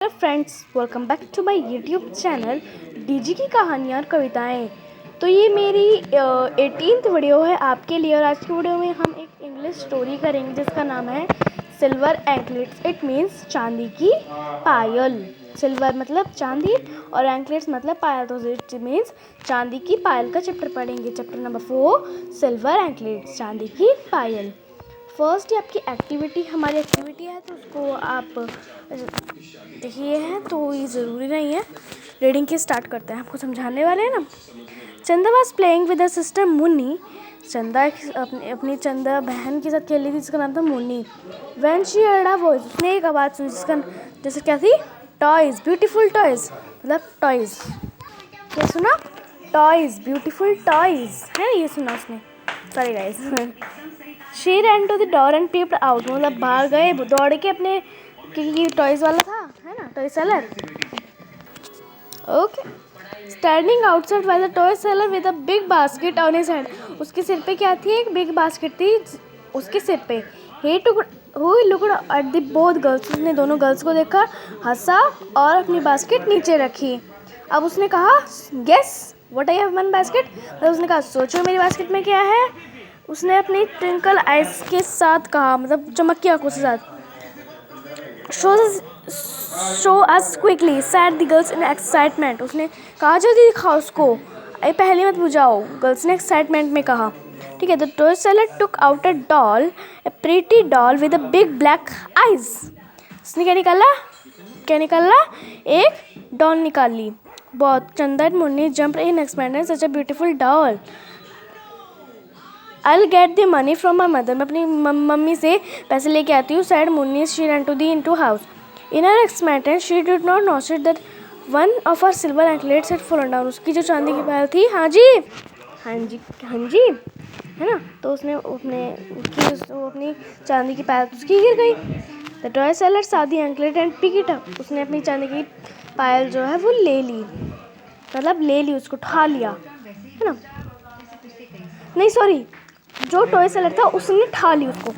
Hello friends, welcome back to my YouTube channel DG की कहानियाँ और कविताएं। तो ये मेरी 18th वीडियो है आपके लिए। और आज की वीडियो में हम एक इंग्लिश स्टोरी करेंगे जिसका नाम है सिल्वर एंकलेट्स। इट मीन्स चांदी की पायल। सिल्वर मतलब चांदी और एंकलेट्स मतलब पायल, तो इट मीन्स चांदी की पायल का चैप्टर पढ़ेंगे। चैप्टर नंबर 4 सिल्वर एंकलेट्स, चांदी की पायल। फर्स्ट आपकी एक्टिविटी, हमारी एक्टिविटी है तो उसको आप देखिए है, तो ये ज़रूरी नहीं है। रीडिंग के स्टार्ट करते हैं, आपको समझाने वाले हैं ना। चंदा was playing with her sister Munni. चंदा अपनी चंदा बहन के साथ खेल रही थी जिसका नाम था Munni. When she heard a voice, उसने एक आवाज़ सुनी जिसका जैसे क्या थी, टॉयज़, ब्यूटीफुल टॉयज़, मतलब टॉयज़। क्या सुना? टॉयज़, ब्यूटीफुल टॉयज़, है ना, ये सुना उसने। Sorry guys. She ran to the door and peeped out, मतलब बाहर गए दौड़ के अपने, क्योंकि टॉयज़ वाला था, है ना, toy seller. Okay, standing outside was the toy seller with a big basket on his head. उसके सिर पे क्या थी? एक बिग बास्केट थी उसके सिर पे। He looked at the both girls, उसने दोनों गर्ल्स को देखा, हंसा और अपनी बास्केट नीचे रखी। अब उसने कहा, guess what I have one basket, मतलब उसने कहा सोचो मेरी बास्केट में क्या है। उसने अपनी ट्विंकल आइज के साथ कहा, मतलब चमकी आंखों के साथ। Show us quickly sad the girls in excitement, उसने कहा जल्दी दिखाओ उसको, अरे पहले मत बुझाओ, गर्ल्स ने एक्साइटमेंट में कहा। ठीक है, the toy seller took out a doll, A pretty doll with a big black eyes. उसने क्या निकाला? एक डॉल निकाली। बहुत चंदा and Munni jump in expanded such a beautiful doll. I'll get the money from my mother, मैं अपनी mummy से पैसे लेके आती हूँ, said Munni. She ran to the into house. In her excitement, she did not notice that one of her silver anklets had fallen down. उसकी जो चांदी की पायल थी, हाँ जी, है ना, तो उसने अपनी चांदी की पायल उसकी गिर गई। The toy seller saw the anklet and picked it up. उसने अपनी चांदी की पायल जो है वो ले ली, मतलब ले ली, उसको उठा लिया, है ना। नहीं सॉरी, जो टॉय सेलर था उसने ठा ली उसको।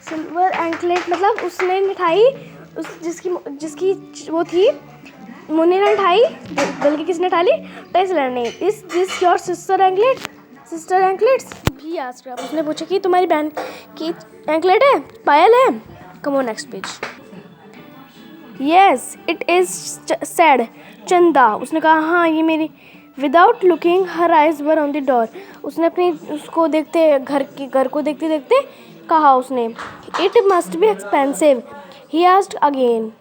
सिल्वर एंकलेट मतलब उसने निठाई, उस जिसकी वो थी, मुन्नी ने उठाई, बल्कि किसने उठा ली? टॉय सेलर ने। Is this your sister anklets भी आस्क्ड। उसने पूछा कि तुम्हारी बहन की एंकलेट है, पायल है। Come on next page. Yes it is said Chanda, उसने कहा हाँ ये मेरी। Without looking her eyes were on the door, उसने अपनी उसको घर को देखते देखते कहा उसने, it must be expensive. He asked again.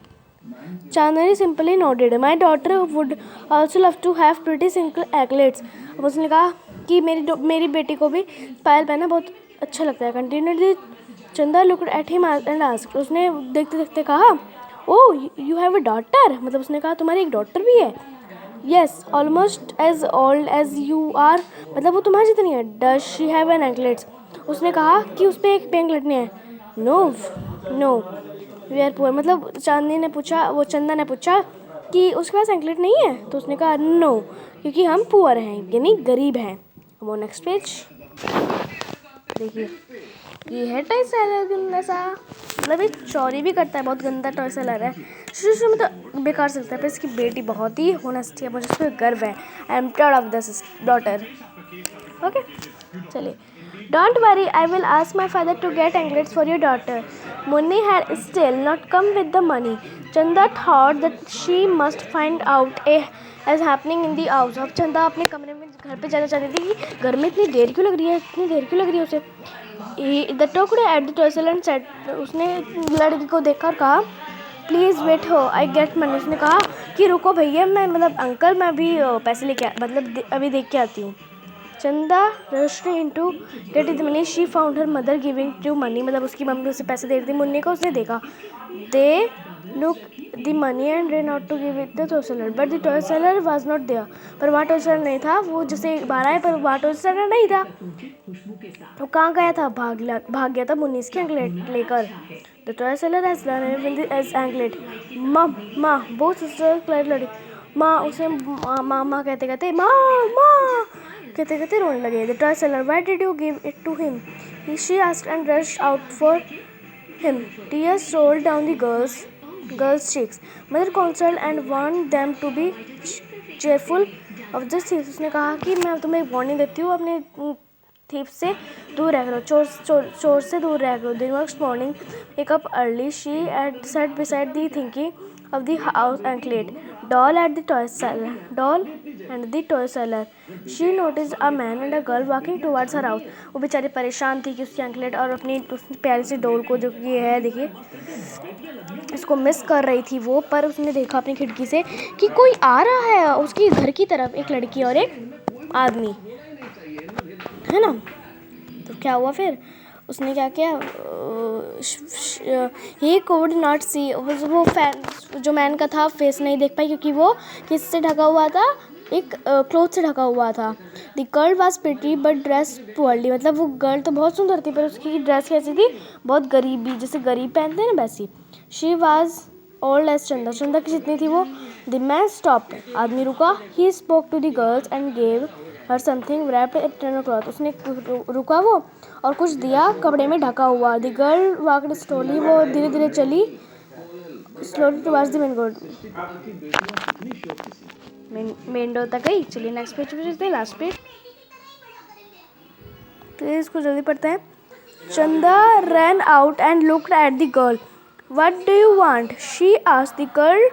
Chandni simply noted, my daughter would also love to have pretty simple anklets. अब उसने कहा कि मेरी बेटी को भी पायल पहनना बहुत अच्छा लगता है। Continued Chanda looked at him and asked, उसने देखते देखते कहा, oh you have a daughter, मतलब उसने कहा तुम्हारी एक डॉटर भी है। Yes almost as old as you are, मतलब वो तुम्हारी जितनी है। Does she have an anklets, उसने कहा कि उस पर एक एंकलेट नहीं है। नो वी आर पुअर, मतलब चंदा ने पूछा कि उसके पास एंकलेट नहीं है, तो उसने कहा नो, क्योंकि हम पुअर हैं, यानी गरीब हैं। वो नेक्स्ट पेज देखिए, ये है टॉय सेलर गंदा सा, मतलब ये चोरी भी करता है, बहुत गंदा टॉय सेलर है। शुरू में तो बेकार से लगता है, पर इसकी बेटी बहुत ही होनेस्ट है, मुझे उस पर गर्व है। I am proud of this daughter. Okay चलिए, don't worry I will ask my father to get anklets for your daughter. Munni had still not come with the money. Chanda thought that she must find out as happening in the house. अब चंदा अपने कमरे में घर पे जाना चाहती थी कि घर में इतनी देर क्यों लग रही है उसे। The talked at the toy seller and said, उसने लड़की को देखकर कहा, प्लीज़ वेट हो आई गेट मनी। उसने कहा कि रुको भैया, मैं मतलब अंकल मैं अभी पैसे लेके मतलब अभी देख के आती हूँ। Chanda rushed into get the money. She found her mother giving to money, मतलब उसकी मम्मी उसे पैसे दे रही थी मुन्नी को। उसने देखा, they look the money and ray not to give it the toy seller, but the toy seller was not there. पर वहाँ टॉय सेलर नहीं था, वो जैसे बाहर आए पर वहाँ टॉय सेलर नहीं था। वो कहाँ गया था? भाग गया था मुन्नी की एंकलेट लेकर। The toy seller has learn as anklet. माँ बहुत सिस्टर लड़ी, माँ उसे माँ कहते कहते रोने लगे। The toy seller, why did you give it to him, she asked and rushed out for him. Tears rolled down the girls girls' cheeks. Mother consoled and warned them to be cheerful of the thieves. उसने कहा कि मैं तुम्हें warning देती हूँ, अपने thief से दूर रह करो, चोर से दूर रह करो. The next morning, wake up early. She had sat beside the thinking of the house anklet, doll and the toy seller. She noticed a man and a girl walking towards her house. वो बेचारी परेशान थी कि उसकी anklet और अपनी प्यारी C double को, जो ये है देखिए, इसको मिस कर रही थी वो. पर उसने देखा अपनी खिड़की से कि कोई आ रहा है उसके घर की तरफ, एक लड़की और एक आदमी, है ना. तो क्या हुआ फिर, उसने क्या किया, ही कुड नॉट सी, वो जो मैन का था फेस नहीं देख पाई क्योंकि वो किससे ढका हुआ था, एक क्लोथ से ढका हुआ था. The girl was pretty but dress poorly, मतलब वो गर्ल तो बहुत सुंदर थी पर उसकी ड्रेस कैसी थी, बहुत गरीबी, जैसे गरीब पहनते हैं ना वैसी. शी वाज ओल्ड एज चंदा, चंदा की जितनी थी वो. द मैन स्टॉप्ड, आदमी रुका. He spoke to the girls and gave her something wrapped in cloth, उसने रुका वो और कुछ दिया कपड़े में ढका हुआ. द गर्ल वॉक्ड स्लोली, वो धीरे धीरे चली, slowly towards the main door तक गई. चलिए नेक्स्ट पेज पे चलते हैं, लास्ट पेज. तो इसको जल्दी पढ़ते हैं. चंदा ran out and looked at the girl. What do you want? She asked the girl.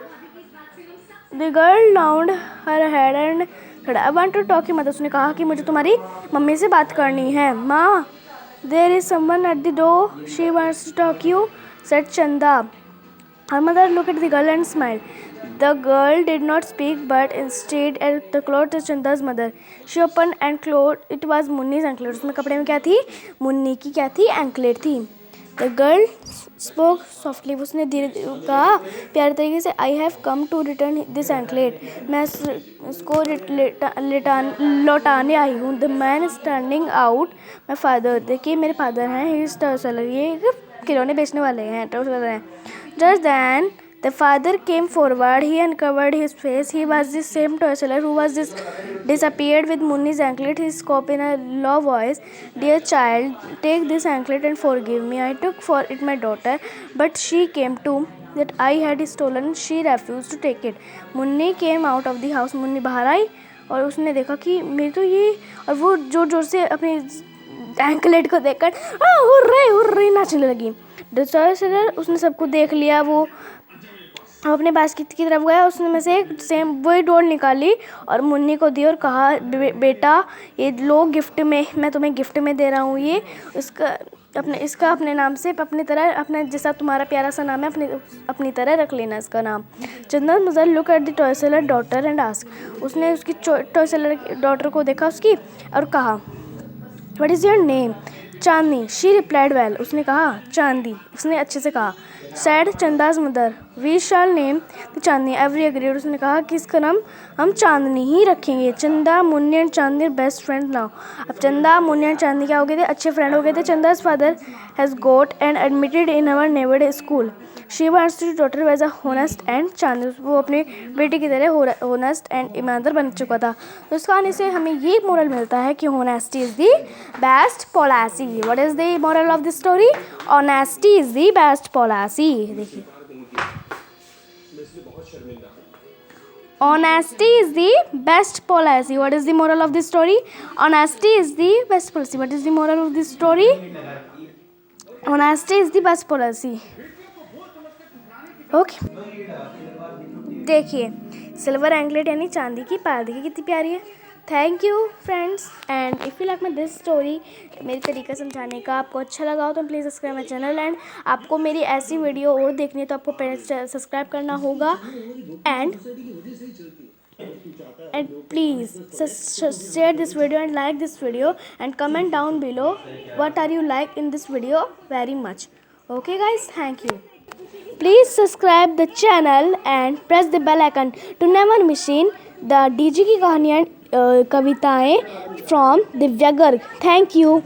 The girl nodded her head and said, I want to talk to mother. उसने कहा कि मुझे तुम्हारी मम्मी से बात करनी है. माँ, there is someone at the door. She wants to talk to you, said Chanda. Her mother looked at the girl and smiled. The girl did not speak, but instead at the cloth of Chanda's mother. She opened and closed. It was Munni's anklet. उसमें कपड़े में क्या थी, मुन्नी की क्या थी, anklet थी. The girl spoke softly. उसने धीरे कहा प्यारे तरीके से, I have come to return this anklet. मैं इसको लौटाने आई हूँ. The man standing out, my father. देखिए मेरे फादर हैं, he is toy seller. ये खिलौने बेचने वाले हैं, toy seller हैं. Just then the father came forward. He uncovered his face. He was the same toy seller who was disappeared with Munni's anklet. He spoke in a low voice. Dear child, take this anklet and forgive me. I took for it my daughter, but she came to that I had stolen. She refused to take it. Munni came out of the house. Munni बाहर आई और उसने देखा कि मेरी तो ये, और वो जोर जोर से अपने एंकलेट को देखकर हुर्रे नाचने लगी. टॉय सेलर उसने सबको देख लिया. वो अपने बास्केट की तरफ गया, उसने में से एक सेम वही डॉल निकाली और मुन्नी को दी और कहा बेटा ये लो गिफ्ट में, मैं तुम्हें गिफ्ट में दे रहा हूँ ये, इसका अपने नाम से, अपनी तरह, अपने जैसा तुम्हारा प्यारा सा नाम है अपनी तरह रख लेना इसका नाम. चंदा mother look at the toy seller daughter and ask, उसने उसकी टॉय सेलर डॉटर को देखा उसकी और कहा what is your name. Chandni. She replied well, उसने कहा चांदी, उसने अच्छे से कहा. Said Chanda's mother, we shall name the Chandni. Every agreed, उसने कहा कि इसका नाम हम चांदनी ही रखेंगे. चंदा, Munni and Chandni best friend now. अब चंदा, मुन्नी एंड चांदनी क्या हो गए थे, अच्छे फ्रेंड हो गए थे. Chanda's father has got and admitted in our neighbourhood school. She wants to daughter was a honest and Chandni, वो अपनी बेटी की तरह होनेस्ट एंड ईमानदार बन चुका था. तो इस कहानी से हमें ये मोरल मिलता है कि honesty is the best policy. What is the moral of the story? Honesty is the best policy. देखिए, honesty is the best policy. What is the moral of the story? Honesty is the best policy. What is the moral of the story? Honesty is the best policy. Okay, देखिए silver anklet यानी चांदी की पायल, देखिए कितनी प्यारी है. Thank you friends, and if you like my this story, मेरी तरीका समझाने का आपको अच्छा लगा हो तो please subscribe my channel. And आपको मेरी ऐसी वीडियो और देखनी है तो आपको पहले सब्सक्राइब करना होगा. And please share this video and like this video and comment down below what are you like in this video very much. Okay guys, thank you. Please subscribe the channel and press the bell icon to never miss the DG की कहानियाँ कविताएं from Divya Garg. Thank you.